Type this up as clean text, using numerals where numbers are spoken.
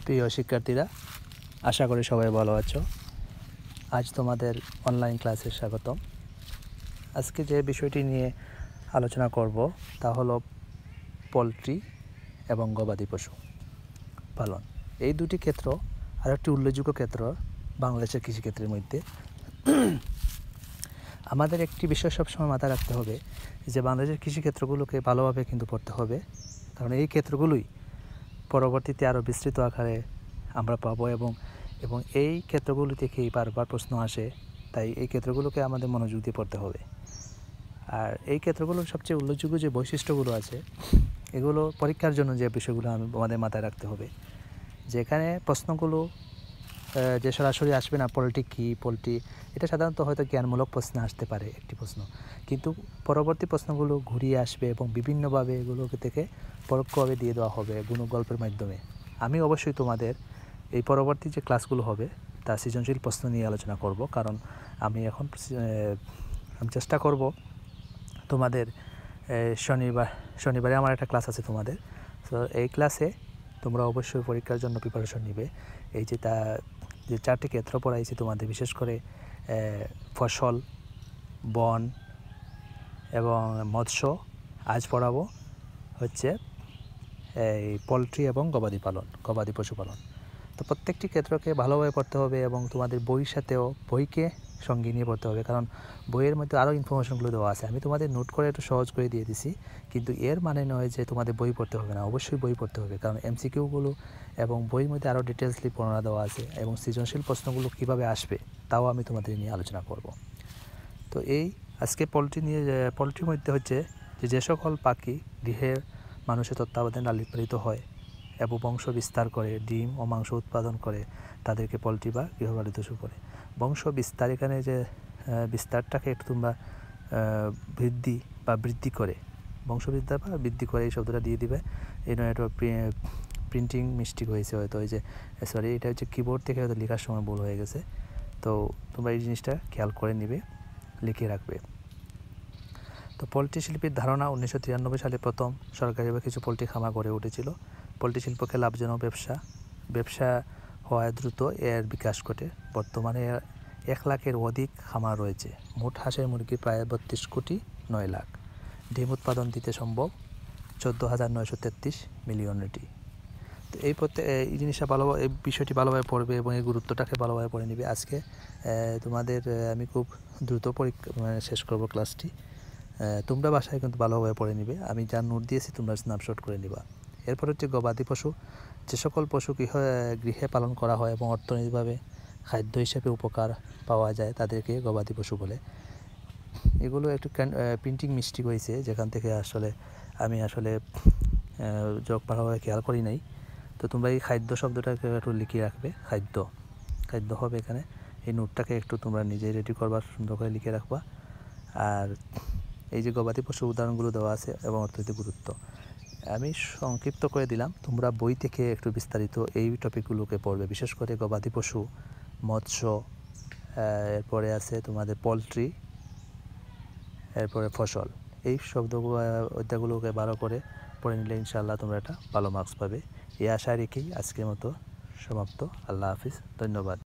প্রিয় শিক্ষার্থীরা, আশা করি সবাই ভালো আছো। আজ তোমাদের অনলাইন ক্লাসে স্বাগতম। আজকে যে বিষয়টি নিয়ে আলোচনা করব তা হলো পোলট্রি এবং গবাদি পশু পালন। এই দুটি ক্ষেত্র আর একটি উল্লেখযোগ্য ক্ষেত্র বাংলাদেশের কৃষিক্ষেত্রের মধ্যে। আমাদের একটি বিষয় সবসময় মাথায় রাখতে হবে যে বাংলাদেশের কৃষিক্ষেত্রগুলোকে ভালোভাবে কিন্তু পড়তে হবে, কারণ এই ক্ষেত্রগুলোই পরবর্তীতে আরও বিস্তৃত আকারে আমরা পাবো এবং এই ক্ষেত্রগুলো থেকেই বারবার প্রশ্ন আসে। তাই এই ক্ষেত্রগুলোকে আমাদের মনোযোগ দিয়ে পড়তে হবে। আর এই ক্ষেত্রগুলোর সবচেয়ে উল্লেখযোগ্য যে বৈশিষ্ট্যগুলো আছে, এগুলো পরীক্ষার জন্য যে বিষয়গুলো আমাদের মাথায় রাখতে হবে, যেখানে প্রশ্নগুলো যে সরাসরি আসবে না, পোলট্রি এটা সাধারণত হয়তো জ্ঞানমূলক প্রশ্ন আসতে পারে একটি প্রশ্ন, কিন্তু পরবর্তী প্রশ্নগুলো ঘুরিয়ে আসবে এবং বিভিন্নভাবে এগুলোকে থেকে পরোক্ষভাবে দিয়ে দেওয়া হবে কোনো গল্পের মাধ্যমে। আমি অবশ্যই তোমাদের এই পরবর্তী যে ক্লাসগুলো হবে তা সৃজনশীল প্রশ্ন নিয়ে আলোচনা করব, কারণ আমি চেষ্টা করব তোমাদের শনিবারে আমার একটা ক্লাস আছে তোমাদের। তো এই ক্লাসে তোমরা অবশ্যই পরীক্ষার জন্য প্রিপারেশন নিবে। এই যে চারটি ক্ষেত্র পড়াইছি তোমাদের, বিশেষ করে ফসল, বন এবং মৎস্য, আজ পড়াবো হচ্ছে এই পোলট্রি এবং গবাদি পশুপালন। তো প্রত্যেকটি ক্ষেত্রকে ভালোভাবে পড়তে হবে এবং তোমাদের বইকে সঙ্গে নিয়ে পড়তে হবে, কারণ বইয়ের মধ্যে আরও ইনফরমেশনগুলো দেওয়া আছে। আমি তোমাদের নোট করে একটু সহজ করে দিয়ে দিছি, কিন্তু এর মানে নয় যে তোমাদের বই পড়তে হবে না। অবশ্যই বই পড়তে হবে, কারণ এমসিকিউগুলো এবং বইয়ের মধ্যে আরও ডিটেলসলি বর্ণনা দেওয়া আছে এবং সৃজনশীল প্রশ্নগুলো কীভাবে আসবে তাও আমি তোমাদের নিয়ে আলোচনা করব। তো এই আজকে পোলট্রির মধ্যে হচ্ছে যে সকল পাখি গৃহের মানুষের তত্ত্বাবধানে লালিত পালিত হয় এবং বংশ বিস্তার করে, ডিম ও মাংস উৎপাদন করে, তাদেরকে পোলট্রি বা গৃহপালিত পশু করে। বংশ বিস্তার, এখানে যে বিস্তারটাকে একটু তোমরা বৃদ্ধি করে, বংশ বিস্তার বা বৃদ্ধি করে এই শব্দটা দিয়ে দিবে। এই নয়, এটা প্রিন্টিং মিস্টেক হয়েছে হয়তো, এই যে সরি, এটা হচ্ছে কিবোর্ড থেকে হয়তো লেখার সময় ভুল হয়ে গেছে। তো তোমরা এই জিনিসটা খেয়াল করে নিবে, লিখে রাখবে। তো পোলট্রি শিল্পের ধারণা 1993 সালে প্রথম সরকারিভাবে কিছু পোলট্রি খামার গড়ে উঠেছিল। পোলট্রি শিল্পকে লাভজনক ব্যবসা হওয়ায় দ্রুত এর বিকাশ ঘটে। বর্তমানে 1 লাখের অধিক খামার রয়েছে। মোট হাঁসের মুরগি প্রায় 32 কোটি 9 লাখ। ডিম উৎপাদন দিতে সম্ভব 14,933 মিলিয়নটি। তো এই জিনিসটা ভালোভাবে, এই বিষয়টি ভালোভাবে পড়বে এবং এই গুরুত্বটাকে ভালোভাবে পড়ে নিবে। আজকে তোমাদের আমি খুব দ্রুত শেষ করব ক্লাসটি। তোমরা বাসায় কিন্তু ভালোভাবে পড়ে নিবে। আমি যা নোট দিয়েছি তোমরা স্ন্যাপশট করে নিবা। এরপর হচ্ছে গবাদি পশু। যে সকল পশু গৃহে পালন করা হয় এবং অর্থনৈতিকভাবে খাদ্য হিসেবে উপকার পাওয়া যায় তাদেরকে গবাদি পশু বলে। এগুলো একটু প্রিন্টিং মিস্টেক হয়েছে, যেখান থেকে আমি ভালোভাবে খেয়াল করি নাই। তো তোমরা এই খাদ্য শব্দটাকে একটু লিখিয়ে রাখবে। খাদ্য হবে এখানে। এই নোটটাকে একটু তোমরা নিজেই রেডি করবা, সুন্দর করে লিখে রাখবা। আর এই যে গবাদি পশুর উদাহরণগুলো দেওয়া আছে এবং অর্থনৈতিক গুরুত্ব আমি সংক্ষিপ্ত করে দিলাম। তোমরা বই থেকে একটু বিস্তারিত এই টপিকগুলোকে পড়বে, বিশেষ করে গবাদি পশু, মৎস্য, এরপরে আছে তোমাদের পোলট্রি, এরপরে ফসল। এই অধ্যায়গুলোকে ভালো করে পড়ে নিলে ইনশাআল্লাহ তোমরা একটা ভালো মার্কস পাবে। এই আশা রেখেই আজকের মতো সমাপ্ত। আল্লাহ হাফিজ, ধন্যবাদ।